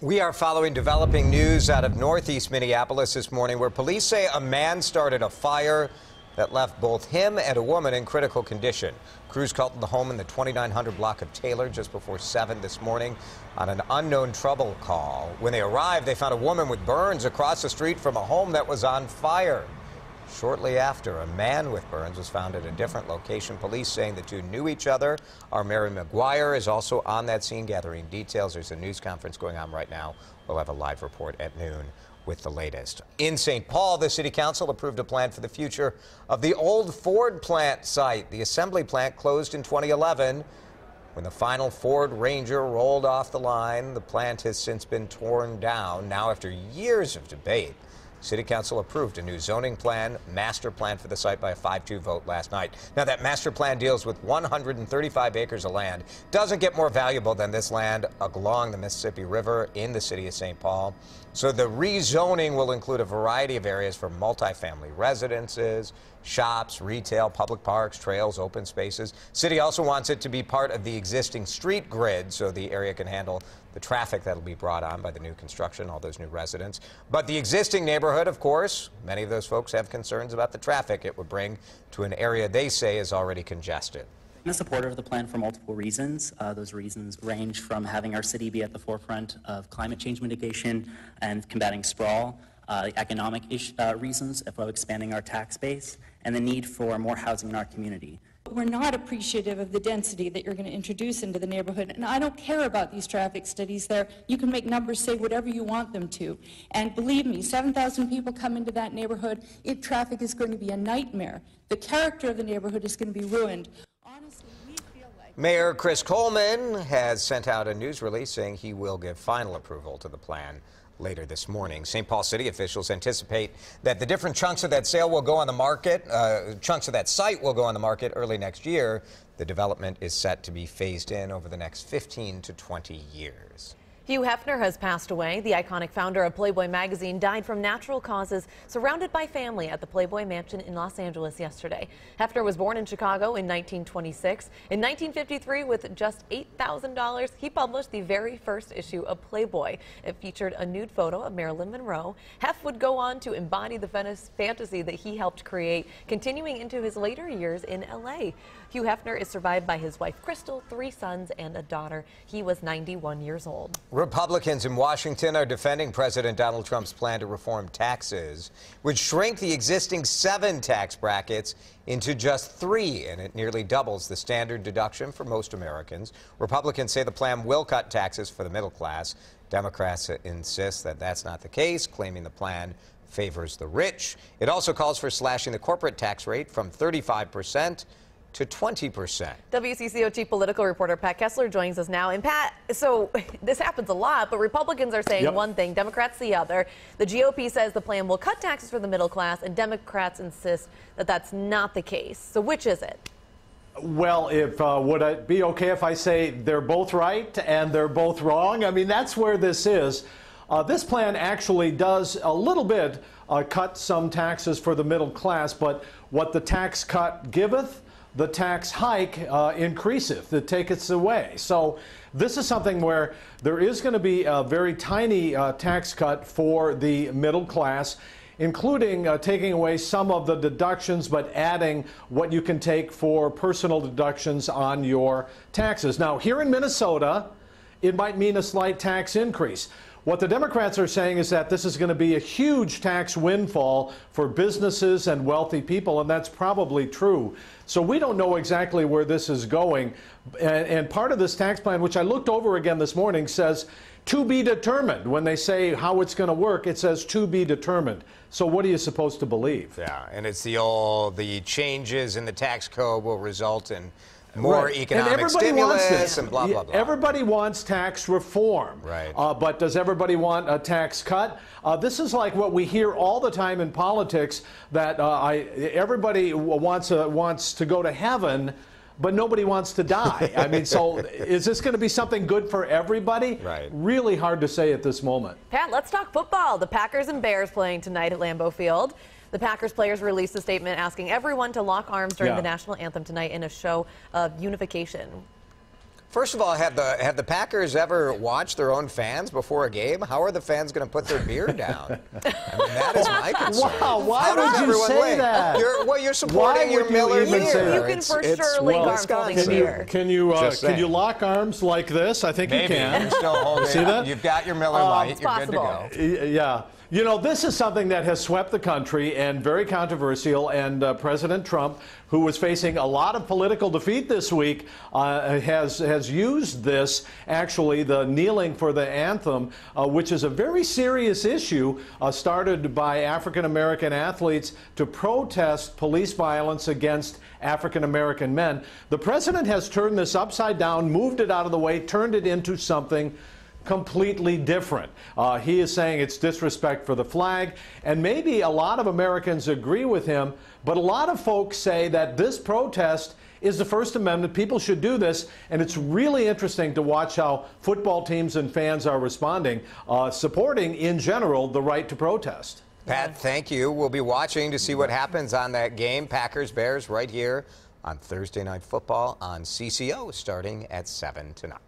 We are following developing news out of northeast Minneapolis this morning, where police say a man started a fire that left both him and a woman in critical condition. Crews called to the home in the 2900 block of Taylor just before 7 this morning on an unknown trouble call. When they arrived, they found a woman with burns across the street from a home that was on fire. Shortly after, a man with burns was found at a different location. Police saying the two knew each other. Our Mary McGuire is also on that scene gathering details. There's a news conference going on right now. We'll have a live report at noon with the latest. In St. Paul, the City Council approved a plan for the future of the old Ford plant site. The assembly plant closed in 2011. When the final Ford Ranger rolled off the line, the plant has since been torn down. Now, after years of debate, City Council approved a new zoning plan, master plan for the site by a 5-2 vote last night. Now, that master plan deals with 135 acres of land. Doesn't get more valuable than this land along the Mississippi River in the city of St. Paul. So the rezoning will include a variety of areas for multifamily residences, shops, retail, public parks, trails, open spaces. City also wants it to be part of the existing street grid so the area can handle the traffic that will be brought on by the new construction, all those new residents. But the existing neighborhood, of course, many of those folks have concerns about the traffic it would bring to an area they say is already congested. I'm a supporter of the plan for multiple reasons. Those reasons range from having our city be at the forefront of climate change mitigation and combating sprawl, economic reasons of expanding our tax base, and the need for more housing in our community. We're not appreciative of the density that you're going to introduce into the neighborhood, and I don't care about these traffic studies there. You can make numbers say whatever you want them to. And believe me, 7,000 people come into that neighborhood. Traffic is going to be a nightmare. The character of the neighborhood is going to be ruined. Honestly, we feel like... Mayor Chris Coleman has sent out a news release saying he will give final approval to the plan later this morning. St. Paul City officials anticipate that the different chunks of that sale will go on the market, chunks of that site will go on the market early next year. The development is set to be phased in over the next 15 to 20 years. Hugh Hefner has passed away. The iconic founder of Playboy magazine died from natural causes, surrounded by family at the Playboy Mansion in Los Angeles yesterday. Hefner was born in Chicago in 1926. In 1953, with just $8,000, he published the very first issue of Playboy. It featured a nude photo of Marilyn Monroe. Hef would go on to embody the fantasy that he helped create, continuing into his later years in L.A. Hugh Hefner is survived by his wife, Crystal, 3 sons, and a daughter. He was 91 years old. Republicans in Washington are defending President Donald Trump's plan to reform taxes, which shrink the existing 7 tax brackets into just 3, and it nearly doubles the standard deduction for most Americans. Republicans say the plan will cut taxes for the middle class. Democrats insist that that's not the case, claiming the plan favors the rich. It also calls for slashing the corporate tax rate from 35% to 20%. WCCO chief political reporter Pat Kessler joins us now. And Pat, so this happens a lot, but Republicans are saying one thing, Democrats the other. The GOP says the plan will cut taxes for the middle class, and Democrats insist that that's not the case. So which is it? Well, would it be okay if I say they're both right and they're both wrong? I mean, that's where this is. This plan actually does a little bit cut some taxes for the middle class, but what the tax cut giveth, the tax hike increaseth, it taketh away. So this is something where there is going to be a very tiny tax cut for the middle class, including taking away some of the deductions, but adding what you can take for personal deductions on your taxes. Now, here in Minnesota, it might mean a slight tax increase. What the Democrats are saying is that this is going to be a huge tax windfall for businesses and wealthy people, and that's probably true. So we don't know exactly where this is going. And part of this tax plan, which I looked over again this morning, says to be determined. When they say how it's going to work, it says to be determined. So what are you supposed to believe? Yeah, and it's the changes in the tax code will result in more economic stimulus and blah, blah, blah. Everybody wants tax reform. Right. But does everybody want a tax cut? This is like what we hear all the time in politics, that everybody wants to go to heaven, but nobody wants to die. I mean, so is this going to be something good for everybody? Right. Really hard to say at this moment. Pat, let's talk football. The Packers and Bears playing tonight at Lambeau Field. The Packers players released a statement asking everyone to lock arms during the national anthem tonight in a show of unification. First of all, have the Packers ever watched their own fans before a game? How are the fans going to put their beer down? I mean, that is my concern. Wow, why How does would you everyone say win? that? You're supporting Why your would you Miller even beer. say that? You can for It's sure link arms holding a Wisconsin. beer. Can you saying. lock arms like this? I think Maybe. you can. You're still holding. See that? You've got your Miller Lite. It's You're good to possible. go. Yeah. You know, this is something that has swept the country and very controversial, and President Trump, who was facing a lot of political defeat this week, has used this, actually, the kneeling for the anthem, which is a very serious issue, started by African-American athletes to protest police violence against African-American men. The president has turned this upside down, moved it out of the way, turned it into something completely different. He is saying it's disrespect for the flag, and maybe a lot of Americans agree with him, but a lot of folks say that this protest is the First Amendment. People should do this, and it's really interesting to watch how football teams and fans are responding, supporting, in general, the right to protest. Pat, thank you. We'll be watching to see what happens on that game, Packers-Bears, right here on Thursday Night Football on CCO, starting at 7 tonight.